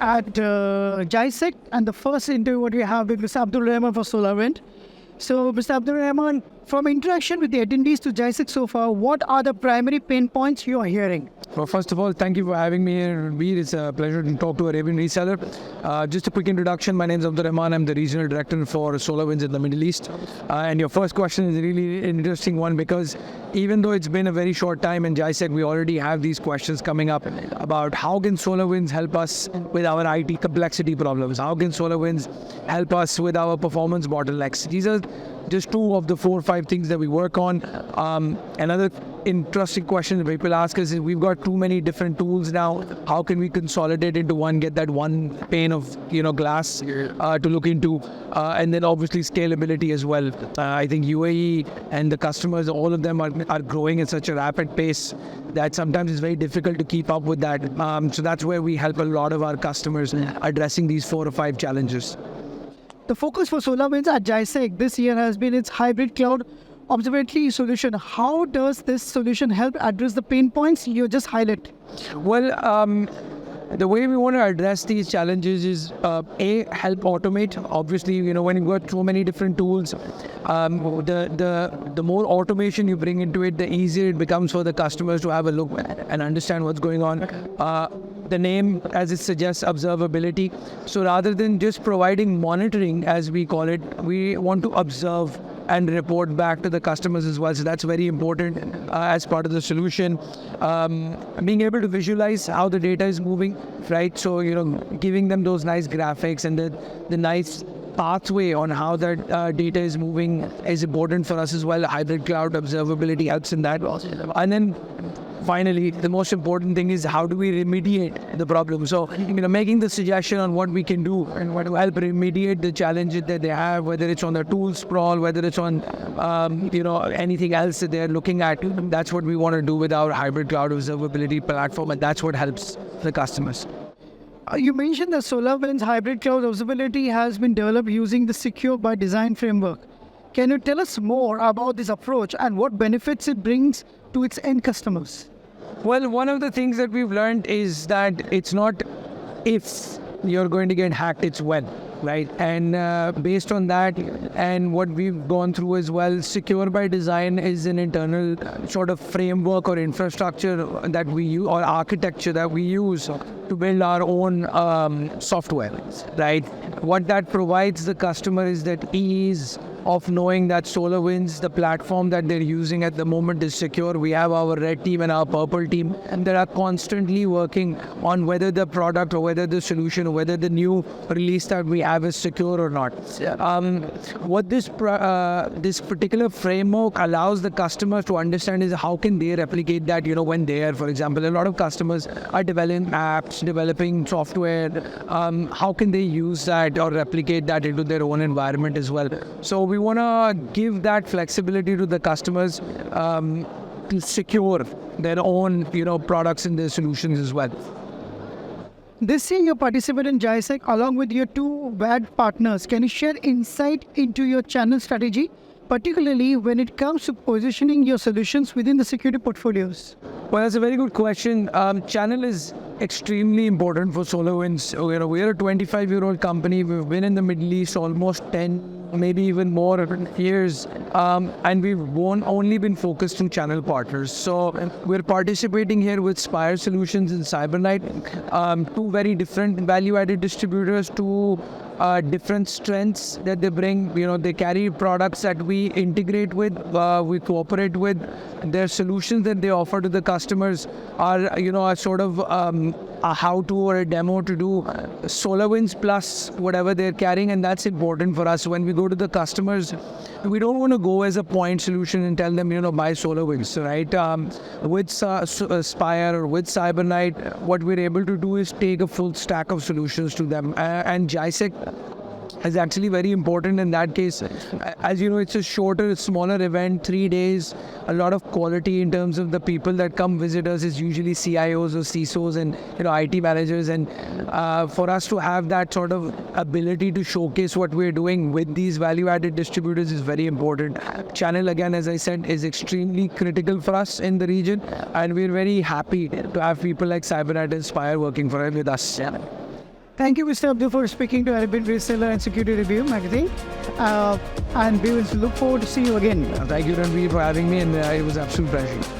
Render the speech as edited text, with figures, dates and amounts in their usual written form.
at GISEC, and the first interview what we have with Mr. Abdul Rehman for SolarWinds. So, Mr. Abdul Rehman, from interaction with the attendees to GISEC so far, what are the primary pain points you are hearing? Well, first of all, thank you for having me here. It's a pleasure to talk to a Arabian reseller. Just a quick introduction. My name is Abdul Rehman. I'm the regional director for SolarWinds in the Middle East. And your first question is really an interesting one, because even though it's been a very short time in GISEC, we already have these questions coming up about how can SolarWinds help us with our IT complexity problems? How can SolarWinds help us with our performance bottlenecks? These are just two of the 4 or 5 things that we work on. Another interesting question that people ask us is, we've got too many different tools now. How can we consolidate into one, get that one pane of glass to look into, and then obviously scalability as well. I think UAE and the customers, all of them are growing at such a rapid pace that sometimes it's very difficult to keep up with that. So that's where we help a lot of our customers addressing these 4 or 5 challenges. The focus for SolarWinds at GISEC this year has been its hybrid cloud observability solution. How does this solution help address the pain points you just highlighted? Well, the way we want to address these challenges is help automate. Obviously, when you've got so many different tools, the more automation you bring into it, the easier it becomes for the customers to have a look and understand what's going on. The name, as it suggests, observability. So rather than just providing monitoring, as we call it, we want to observe and report back to the customers as well. So that's very important as part of the solution. Being able to visualize how the data is moving, right? So, giving them those nice graphics and the nice pathway on how that data is moving is important for us as well. Hybrid cloud observability helps in that. And then finally, the most important thing is, how do we remediate the problem? So, making the suggestion on what we can do and what to help remediate the challenges that they have, whether it's on the tool sprawl, whether it's on, anything else that they're looking at. That's what we want to do with our hybrid cloud observability platform, and that's what helps the customers. You mentioned that SolarWinds hybrid cloud observability has been developed using the Secure by Design framework. Can you tell us more about this approach and what benefits it brings to its end customers? Well, one of the things that we've learned is that it's not if you're going to get hacked, it's when, right? And based on that and what we've gone through as well, Secure by Design is an internal sort of framework or infrastructure that we use, or architecture that we use to build our own software, right? What that provides the customer is that ease of knowing that SolarWinds, the platform that they're using at the moment, is secure. We have our red team and our purple team, and they are constantly working on whether the product or whether the solution or whether the new release that we have is secure or not. What this particular framework allows the customers to understand is how can they replicate that, when they are, for example, a lot of customers are developing apps, developing software. How can they use that or replicate that into their own environment as well? So we want to give that flexibility to the customers to secure their own, products and their solutions as well. This year you participate in GISEC along with your 2 VAD partners. Can you share insight into your channel strategy, particularly when it comes to positioning your solutions within the security portfolios? Well, that's a very good question. Channel is extremely important for SolarWinds. We're a 25-year-old company. We've been in the Middle East almost 10, maybe even more years, and we've only been focused on channel partners. So we're participating here with Spire Solutions and CyberKnife, 2 very different value-added distributors, 2 different strengths that they bring. They carry products that we integrate with, we cooperate with. Their solutions that they offer to the customers are, a sort of a how-to or a demo to do SolarWinds plus whatever they're carrying, and that's important for us. When we go to the customers, we don't want to go as a point solution and tell them, buy SolarWinds, right? With Spire or with CyberKnife, what we're able to do is take a full stack of solutions to them. And GISEC is actually very important in that case. As you know, it's a shorter, smaller event, 3 days, a lot of quality in terms of the people that come visit us is usually CIOs or CISOs and IT managers. And for us to have that sort of ability to showcase what we're doing with these value-added distributors is very important. Channel, again, as I said, is extremely critical for us in the region, and we're very happy to have people like CyberKnife and Spire working with us. Thank you, Mr. Abdul, for speaking to Arabian Reseller and Security Review magazine. And we will look forward to see you again. Thank you, Ranveer, for having me, and it was an absolute pleasure.